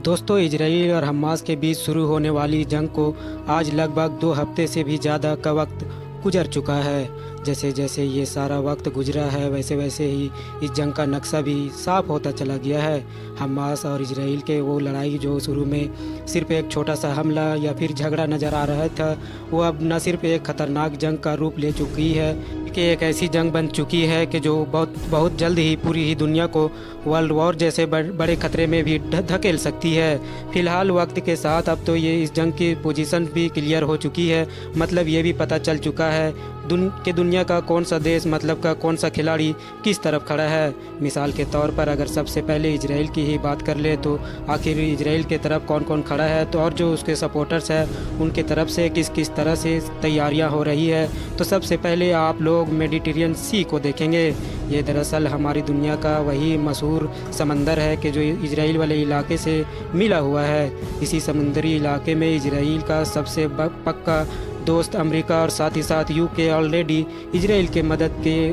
दोस्तों, इजराइल और हमास के बीच शुरू होने वाली जंग को आज लगभग 2 हफ्ते से भी ज़्यादा का वक्त गुजर चुका है। जैसे जैसे ये सारा वक्त गुजरा है वैसे वैसे ही इस जंग का नक्शा भी साफ होता चला गया है। हमास और इजराइल के वो लड़ाई जो शुरू में सिर्फ एक छोटा सा हमला या फिर झगड़ा नज़र आ रहा था, वो अब न सिर्फ एक ख़तरनाक जंग का रूप ले चुकी है कि एक ऐसी जंग बन चुकी है कि जो बहुत बहुत जल्द ही पूरी ही दुनिया को वर्ल्ड वॉर जैसे बड़े खतरे में भी धकेल सकती है। फिलहाल वक्त के साथ अब तो ये इस जंग की पोजीशन भी क्लियर हो चुकी है। मतलब ये भी पता चल चुका है कि दुनिया का कौन सा देश मतलब का कौन सा खिलाड़ी किस तरफ खड़ा है। मिसाल के तौर पर अगर सबसे पहले इजराइल की ही बात कर ले तो आखिर इजराइल के तरफ कौन कौन खड़ा है, तो और जो उसके सपोर्टर्स हैं उनके तरफ से किस किस तरह से तैयारियां हो रही है। तो सबसे पहले आप लोग मेडिटेरियन सी को देखेंगे। ये दरअसल हमारी दुनिया का वही मशहूर समंदर है कि जो इजराइल वाले इलाके से मिला हुआ है। इसी समुद्री इलाके में इजराइल का सबसे पक्का दोस्त अमेरिका और साथ ही साथ यूके ऑलरेडी इजराइल के मदद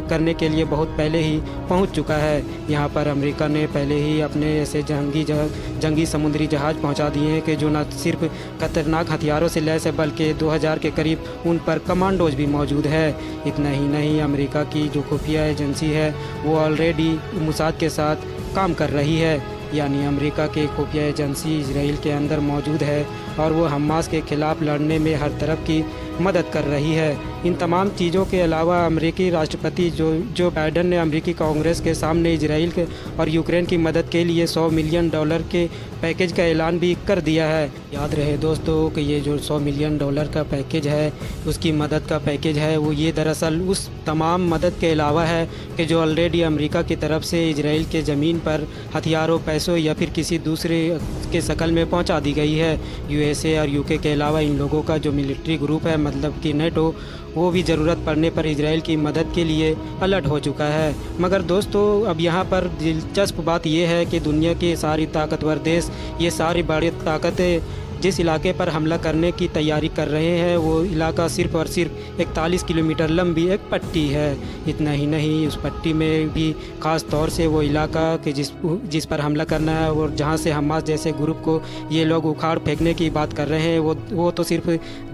करने के लिए बहुत पहले ही पहुंच चुका है। यहां पर अमेरिका ने पहले ही अपने ऐसे जंगी समुद्री जहाज़ पहुंचा दिए हैं कि जो न सिर्फ खतरनाक हथियारों से लैस है बल्कि 2000 के करीब उन पर कमांडोज भी मौजूद है। इतना ही नहीं, अमेरिका की जो खुफिया एजेंसी है वो ऑलरेडी मोसाद के साथ काम कर रही है। यानी अमेरिका की खुफिया एजेंसी इजराइल के अंदर मौजूद है और वो हमास के खिलाफ लड़ने में हर तरफ की मदद कर रही है। इन तमाम चीज़ों के अलावा अमेरिकी राष्ट्रपति जो बाइडेन ने अमेरिकी कांग्रेस के सामने इजराइल के और यूक्रेन की मदद के लिए $100 मिलियन के पैकेज का ऐलान भी कर दिया है। याद रहे दोस्तों कि ये जो $100 मिलियन का पैकेज है, उसकी मदद का पैकेज है, वो ये दरअसल उस तमाम मदद के अलावा है कि जो ऑलरेडी अमेरिका की तरफ से इजराइल के ज़मीन पर हथियारों, पैसों या फिर किसी दूसरे के शक्ल में पहुंचा दी गई है। यूएसए और यूके के अलावा इन लोगों का जो मिलिट्री ग्रुप है मतलब कि नेटो, वो भी ज़रूरत पड़ने पर इजराइल की मदद के लिए अलर्ट हो चुका है। मगर दोस्तों, अब यहाँ पर दिलचस्प बात यह है कि दुनिया के सारी ताकतवर देश, ये सारी बड़ी ताकतें जिस इलाके पर हमला करने की तैयारी कर रहे हैं वो इलाका सिर्फ़ और सिर्फ 41 किलोमीटर लंबी एक पट्टी है। इतना ही नहीं, उस पट्टी में भी ख़ास तौर से वो इलाका कि जिस पर हमला करना है और जहां से हमास जैसे ग्रुप को ये लोग उखाड़ फेंकने की बात कर रहे हैं वो तो सिर्फ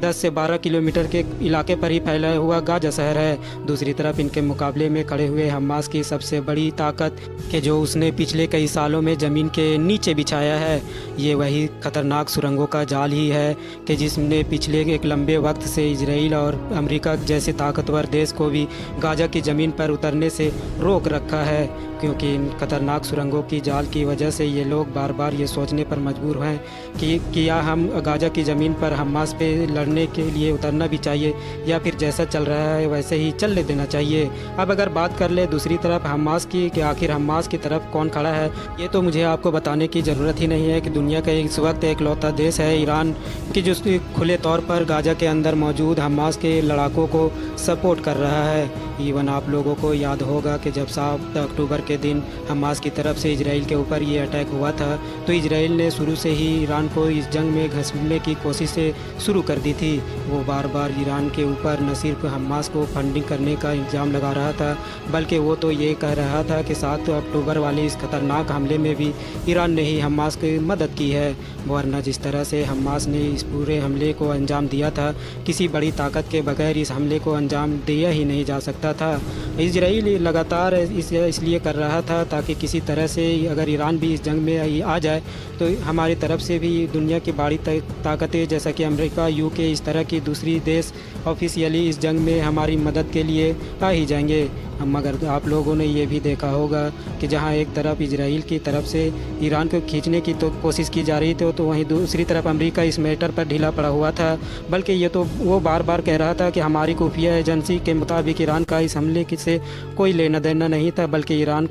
10 से 12 किलोमीटर के इलाके पर ही फैला हुआ गाजा शहर है। दूसरी तरफ इनके मुकाबले में खड़े हुए हमास की सबसे बड़ी ताकत कि जो उसने पिछले कई सालों में ज़मीन के नीचे बिछाया है, ये वही ख़तरनाक सुरंगों का जाल ही है कि जिसने पिछले एक लंबे वक्त से इजराइल और अमेरिका जैसे ताकतवर देश को भी गाजा की ज़मीन पर उतरने से रोक रखा है। क्योंकि इन खतरनाक सुरंगों की जाल की वजह से ये लोग बार बार ये सोचने पर मजबूर हैं कि क्या हम गाजा की ज़मीन पर हमास पे लड़ने के लिए उतरना भी चाहिए या फिर जैसा चल रहा है वैसे ही चलने देना चाहिए। अब अगर बात कर ले दूसरी तरफ हमास की कि आखिर हमास की तरफ कौन खड़ा है, ये तो मुझे आपको बताने की ज़रूरत ही नहीं है कि दुनिया का इस वक्त एकलौता देश है ईरान की जो खुले तौर पर गाजा के अंदर मौजूद हमास के लड़ाकों को सपोर्ट कर रहा है। इवन आप लोगों को याद होगा कि जब 7 अक्टूबर के दिन हमास की तरफ से इजराइल के ऊपर ये अटैक हुआ था तो इजराइल ने शुरू से ही ईरान को इस जंग में घसीटने की कोशिशें शुरू कर दी थी। वो बार बार ईरान के ऊपर न सिर्फ हमास को फंडिंग करने का इल्ज़ाम लगा रहा था बल्कि वो तो ये कह रहा था कि 7 अक्टूबर वाले इस खतरनाक हमले में भी ईरान ने ही हमास की मदद की है। वरना जिस तरह से हमास ने इस पूरे हमले को अंजाम दिया था, किसी बड़ी ताकत के बगैर इस हमले को अंजाम दिया ही नहीं जा सकता था। इजराइल लगातार इसलिए कर रहा था ताकि किसी तरह से अगर ईरान भी इस जंग में आ जाए तो हमारी तरफ से भी दुनिया की बड़ी ताकतें जैसा कि अमेरिका, यूके, इस तरह की दूसरी देश ऑफिशियली इस जंग में हमारी मदद के लिए आ ही जाएंगे। मगर आप लोगों ने ये भी देखा होगा कि जहां एक तरफ इजराइल की तरफ से ईरान को खींचने की तो कोशिश की जा रही थी तो वहीं दूसरी तरफ अमेरिका इस मैटर पर ढीला पड़ा हुआ था। बल्कि ये तो वो बार बार कह रहा था कि हमारी खुफिया एजेंसी के मुताबिक ईरान का इस हमले से कोई लेना देना नहीं था, बल्कि ईरान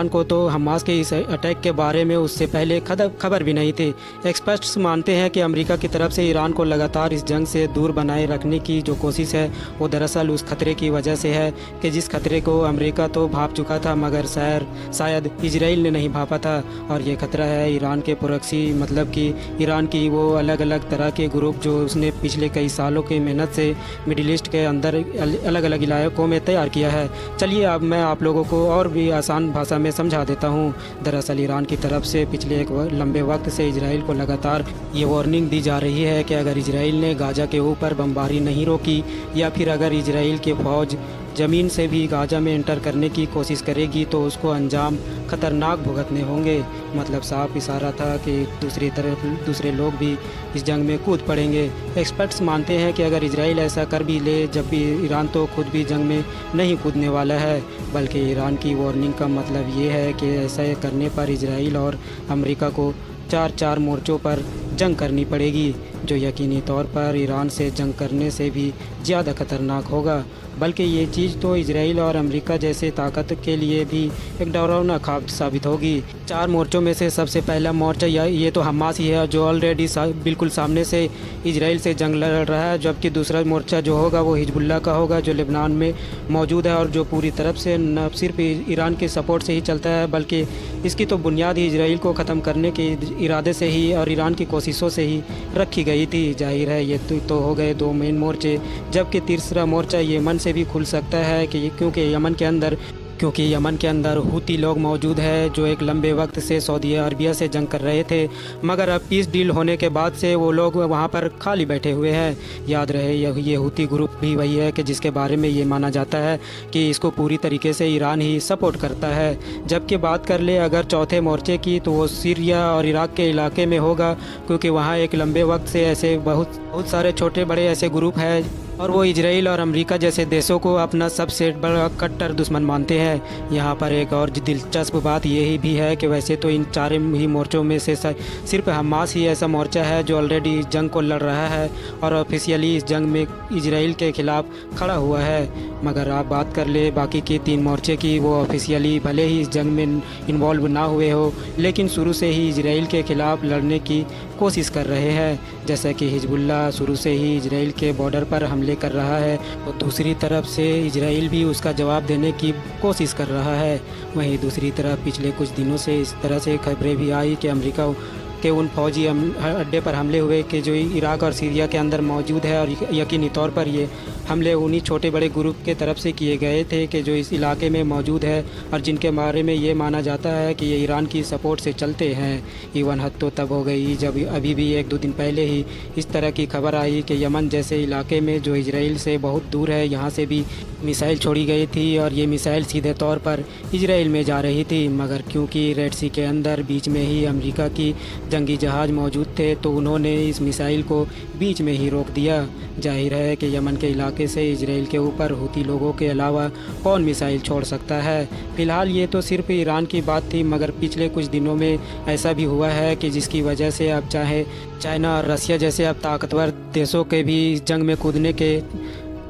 को तो हमास के इस अटैक के बारे में उससे पहले खबर भी नहीं थी। एक्सपर्ट्स मानते हैं कि अमेरिका की तरफ से ईरान को लगातार इस जंग से दूर बनाए रखने की जो कोशिश है वो दरअसल उस खतरे की वजह से है कि जिस खतरे को अमेरिका तो भाप चुका था, मगर शायद इजराइल ने नहीं भापा था। और ये खतरा है ईरान के प्रॉक्सी, मतलब कि ईरान की वो अलग अलग तरह के ग्रुप जो उसने पिछले कई सालों की मेहनत से मिडिल ईस्ट के अंदर अलग अलग इलाकों में तैयार किया है। चलिए अब मैं आप लोगों को और भी आसान भाषा में समझा देता हूँ। दरअसल ईरान की तरफ से पिछले एक लंबे वक्त से इजराइल को लगातार ये वार्निंग दी जा रही है कि अगर इजराइल ने गाजा के ऊपर बमबारी नहीं रोकी, या फिर अगर इजराइल की फ़ौज ज़मीन से भी गाजा में एंटर करने की कोशिश करेगी, तो उसको अंजाम खतरनाक भुगतने होंगे। मतलब साफ इशारा था कि दूसरी तरफ दूसरे लोग भी इस जंग में कूद पड़ेंगे। एक्सपर्ट्स मानते हैं कि अगर इजराइल ऐसा कर भी ले, जब भी ईरान तो खुद भी जंग में नहीं कूदने वाला है, बल्कि ईरान की वार्निंग का मतलब ये है कि ऐसा करने पर इजराइल और अमेरिका को चार मोर्चों पर जंग करनी पड़ेगी, जो यकीनी तौर पर ईरान से जंग करने से भी ज़्यादा खतरनाक होगा। बल्कि ये चीज़ तो इजराइल और अमेरिका जैसे ताकत के लिए भी एक डरावना ख्वाब साबित होगी। 4 मोर्चों में से सबसे पहला मोर्चा ये तो हमास ही है, जो ऑलरेडी बिल्कुल सामने से इजराइल से जंग लड़ रहा है। जबकि दूसरा मोर्चा जो होगा वो हिजबुल्लाह का होगा, जो लेबनान में मौजूद है और जो पूरी तरफ से न सिर्फ ईरान के सपोर्ट से ही चलता है, बल्कि इसकी तो बुनियाद ही इजराइल को ख़त्म करने के इरादे से ही और ईरान की कोशिशों से ही रखी गई थी। जाहिर है ये तो हो गए 2 मेन मोर्चे। जबकि तीसरा मोर्चा यमन से भी खुल सकता है कि क्योंकि यमन के अंदर हूती लोग मौजूद है, जो एक लंबे वक्त से सऊदी अरबिया से जंग कर रहे थे, मगर अब पीस डील होने के बाद से वो लोग वहाँ पर खाली बैठे हुए हैं। याद रहे ये हूती ग्रुप भी वही है कि जिसके बारे में ये माना जाता है कि इसको पूरी तरीके से ईरान ही सपोर्ट करता है। जबकि बात कर ले अगर चौथे मोर्चे की, तो वो सीरिया और इराक़ के इलाके में होगा, क्योंकि वहाँ एक लंबे वक्त से ऐसे बहुत सारे छोटे बड़े ऐसे ग्रुप हैं और वो इजराइल और अमेरिका जैसे देशों को अपना सबसे बड़ा कट्टर दुश्मन मानते हैं। यहाँ पर एक और दिलचस्प बात यही भी है कि वैसे तो इन 4 ही मोर्चों में से सिर्फ हमास ही ऐसा मोर्चा है जो ऑलरेडी इस जंग को लड़ रहा है और ऑफिशियली इस जंग में इजराइल के खिलाफ खड़ा हुआ है। मगर आप बात कर ले बाकी के 3 मोर्चे की, वो ऑफिशियली भले ही इस जंग में इन्वॉल्व ना हुए हो, लेकिन शुरू से ही इजराइल के खिलाफ लड़ने की कोशिश कर रहे हैं। जैसा कि हिजबुल्लाह शुरू से ही इजराइल के बॉर्डर पर हमले कर रहा है, और दूसरी तरफ से इजराइल भी उसका जवाब देने की कोशिश कर रहा है। वहीं दूसरी तरफ पिछले कुछ दिनों से इस तरह से खबरें भी आई कि अमेरिका के उन फौजी अड्डे पर हमले हुए कि जो इराक़ और सीरिया के अंदर मौजूद है, और यकीनी तौर पर ये हमले उन्हीं छोटे बड़े ग्रुप के तरफ से किए गए थे कि जो इस इलाके में मौजूद है और जिनके बारे में ये माना जाता है कि ये ईरान की सपोर्ट से चलते हैं। इवन हद तो तब हो गई जब अभी भी 1-2 दिन पहले ही इस तरह की खबर आई कि यमन जैसे इलाके में जो इजराइल से बहुत दूर है, यहाँ से भी मिसाइल छोड़ी गई थी और ये मिसाइल सीधे तौर पर इजराइल में जा रही थी। मगर क्योंकि रेड सी के अंदर बीच में ही अमेरिका की जंगी जहाज़ मौजूद थे, तो उन्होंने इस मिसाइल को बीच में ही रोक दिया। जाहिर है कि यमन के इलाके से इजराइल के ऊपर हूती लोगों के अलावा कौन मिसाइल छोड़ सकता है। फ़िलहाल ये तो सिर्फ ईरान की बात थी, मगर पिछले कुछ दिनों में ऐसा भी हुआ है कि जिसकी वजह से अब चाहे चाइना और रसिया जैसे अब ताकतवर देशों के भी इस जंग में कूदने के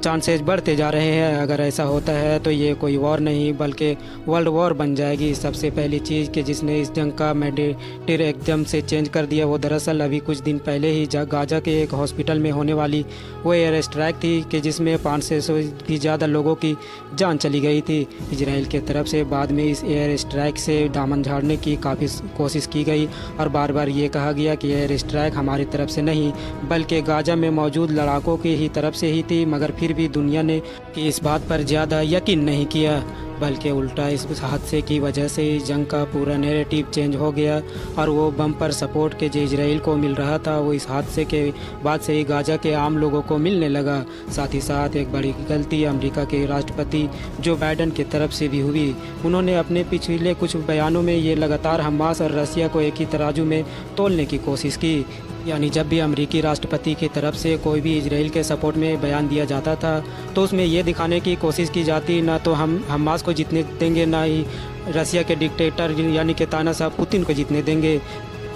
चांसेस बढ़ते जा रहे हैं। अगर ऐसा होता है तो ये कोई वॉर नहीं बल्कि वर्ल्ड वॉर बन जाएगी। सबसे पहली चीज़ कि जिसने इस जंग का मैंडेट एकदम से चेंज कर दिया, वो दरअसल अभी कुछ दिन पहले ही गाजा के एक हॉस्पिटल में होने वाली वो एयर स्ट्राइक थी कि जिसमें 500 भी ज़्यादा लोगों की जान चली गई थी इजराइल की तरफ से। बाद में इस एयर स्ट्राइक से दामन झाड़ने की काफ़ी कोशिश की गई और बार बार ये कहा गया कि एयर स्ट्राइक हमारी तरफ से नहीं बल्कि गाजा में मौजूद लड़ाकों की ही तरफ से ही थी। मगर फिर भी दुनिया ने इस बात पर ज़्यादा यकीन नहीं किया, बल्कि उल्टा इस हादसे की वजह से इस जंग का पूरा नैरेटिव चेंज हो गया और वो बम्पर सपोर्ट के जो इजराइल को मिल रहा था वो इस हादसे के बाद से ही गाजा के आम लोगों को मिलने लगा। साथ ही साथ एक बड़ी गलती अमेरिका के राष्ट्रपति जो बाइडेन की तरफ से भी हुई। उन्होंने अपने पिछले कुछ बयानों में ये लगातार हमास और रसिया को एक ही तराजू में तोलने की कोशिश की। यानी जब भी अमेरिकी राष्ट्रपति की तरफ से कोई भी इजराइल के सपोर्ट में बयान दिया जाता था तो उसमें ये दिखाने की कोशिश की जाती ना तो हम हमास को जीतने देंगे, ना ही रसिया के डिक्टेटर यानी कि तानाशाह पुतिन को जीतने देंगे।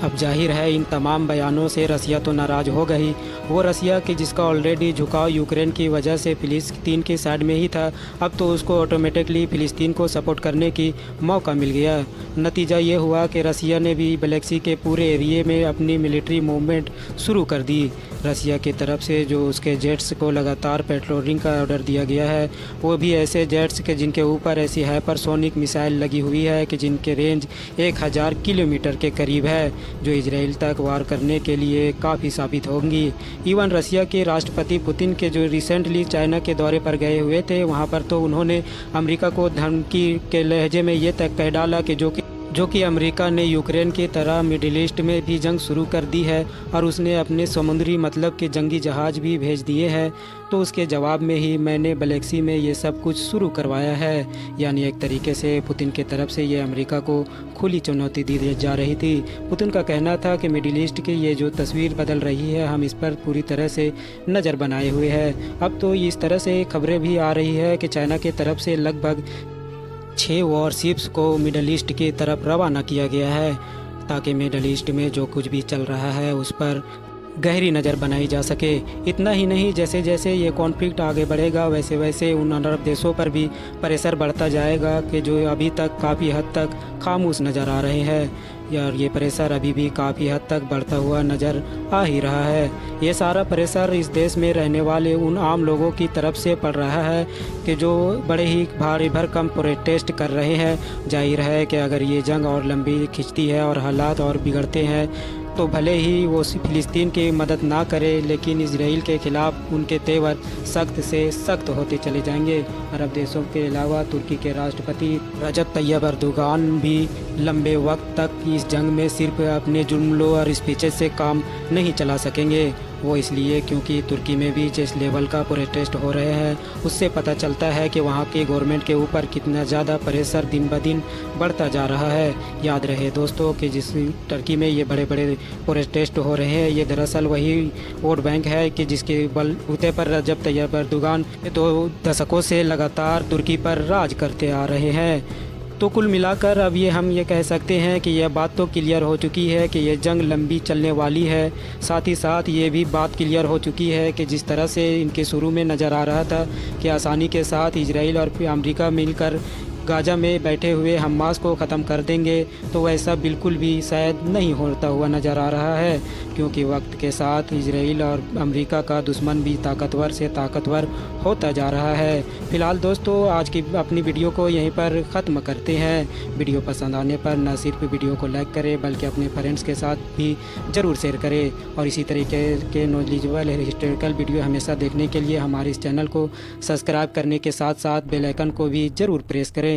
अब जाहिर है इन तमाम बयानों से रसिया तो नाराज़ हो गई। वो रसिया कि जिसका ऑलरेडी झुकाव यूक्रेन की वजह से फ़िलिस्तीन की साइड में ही था, अब तो उसको ऑटोमेटिकली फ़िलिस्तीन को सपोर्ट करने की मौका मिल गया। नतीजा ये हुआ कि रसिया ने भी ब्लैक सी के पूरे एरिए में अपनी मिलिट्री मूवमेंट शुरू कर दी। रसिया की तरफ से जो उसके जेट्स को लगातार पेट्रोलिंग का ऑर्डर दिया गया है, वो भी ऐसे जेट्स के जिनके ऊपर ऐसी हाइपरसोनिक मिसाइल लगी हुई है कि जिनके रेंज 1000 किलोमीटर के करीब है, जो इजराइल तक वार करने के लिए काफ़ी साबित होंगी। इवन रसिया के राष्ट्रपति पुतिन के जो रिसेंटली चाइना के दौरे पर गए हुए थे, वहाँ पर तो उन्होंने अमेरिका को धमकी के लहजे में ये तक कह डाला कि जो कि अमेरिका ने यूक्रेन की तरह मिडिल ईस्ट में भी जंग शुरू कर दी है और उसने अपने समुद्री मतलब के जंगी जहाज़ भी भेज दिए हैं, तो उसके जवाब में ही मैंने ब्लैक सी में ये सब कुछ शुरू करवाया है। यानी एक तरीके से पुतिन की तरफ से ये अमेरिका को खुली चुनौती दी जा रही थी। पुतिन का कहना था कि मिडिल ईस्ट की ये जो तस्वीर बदल रही है, हम इस पर पूरी तरह से नज़र बनाए हुए हैं। अब तो इस तरह से खबरें भी आ रही है कि चाइना की तरफ से लगभग 6 वॉरशिप्स को मिडल ईस्ट की तरफ रवाना किया गया है, ताकि मिडल ईस्ट में जो कुछ भी चल रहा है उस पर गहरी नज़र बनाई जा सके। इतना ही नहीं, जैसे जैसे ये कॉन्फ्लिक्ट आगे बढ़ेगा वैसे वैसे उन अरब देशों पर भी प्रेशर बढ़ता जाएगा कि जो अभी तक काफ़ी हद तक खामोश नज़र आ रहे हैं, यार ये प्रेशर अभी भी काफ़ी हद तक बढ़ता हुआ नज़र आ ही रहा है। ये सारा प्रेशर इस देश में रहने वाले उन आम लोगों की तरफ से पड़ रहा है कि जो बड़े ही भारी भरकम प्रोटेस्ट कर रहे हैं। जाहिर है कि अगर ये जंग और लंबी खिंचती है और हालात और बिगड़ते हैं, तो भले ही वो फ़िलिस्तीन की मदद ना करे, लेकिन इजराइल के ख़िलाफ़ उनके तेवर सख्त से सख्त होते चले जाएंगे। अरब देशों के अलावा तुर्की के राष्ट्रपति रजब तैयब अर्दोगान भी लंबे वक्त तक इस जंग में सिर्फ अपने जुमलों और स्पीचेस से काम नहीं चला सकेंगे। वो इसलिए क्योंकि तुर्की में भी जिस लेवल का प्रोटेस्ट हो रहे हैं, उससे पता चलता है कि वहाँ के गवर्नमेंट के ऊपर कितना ज़्यादा प्रेशर दिन ब दिन बढ़ता जा रहा है। याद रहे दोस्तों कि जिस तुर्की में ये बड़े बड़े प्रोटेस्ट हो रहे हैं, ये दरअसल वही वोट बैंक है कि जिसके बलबूते पर रजब तैयब अर्दोगान 2 दशकों से लगातार तुर्की पर राज करते आ रहे हैं। तो कुल मिलाकर अब हम ये कह सकते हैं कि यह बात तो क्लियर हो चुकी है कि ये जंग लंबी चलने वाली है। साथ ही साथ ये भी बात क्लियर हो चुकी है कि जिस तरह से इनके शुरू में नज़र आ रहा था कि आसानी के साथ इजराइल और अमेरिका मिलकर गाज़ा में बैठे हुए हमास को ख़त्म कर देंगे, तो वैसा बिल्कुल भी शायद नहीं होता हुआ नज़र आ रहा है, क्योंकि वक्त के साथ इजराइल और अमेरिका का दुश्मन भी ताकतवर से ताकतवर होता जा रहा है। फ़िलहाल दोस्तों आज की अपनी वीडियो को यहीं पर ख़त्म करते हैं। वीडियो पसंद आने पर न सिर्फ वीडियो को लाइक करें बल्कि अपने फ्रेंड्स के साथ भी ज़रूर शेयर करें, और इसी तरीके के नॉलेजेबल हिस्टोरिकल वीडियो हमेशा देखने के लिए हमारे इस चैनल को सब्सक्राइब करने के साथ साथ बेल आइकन को भी ज़रूर प्रेस करें।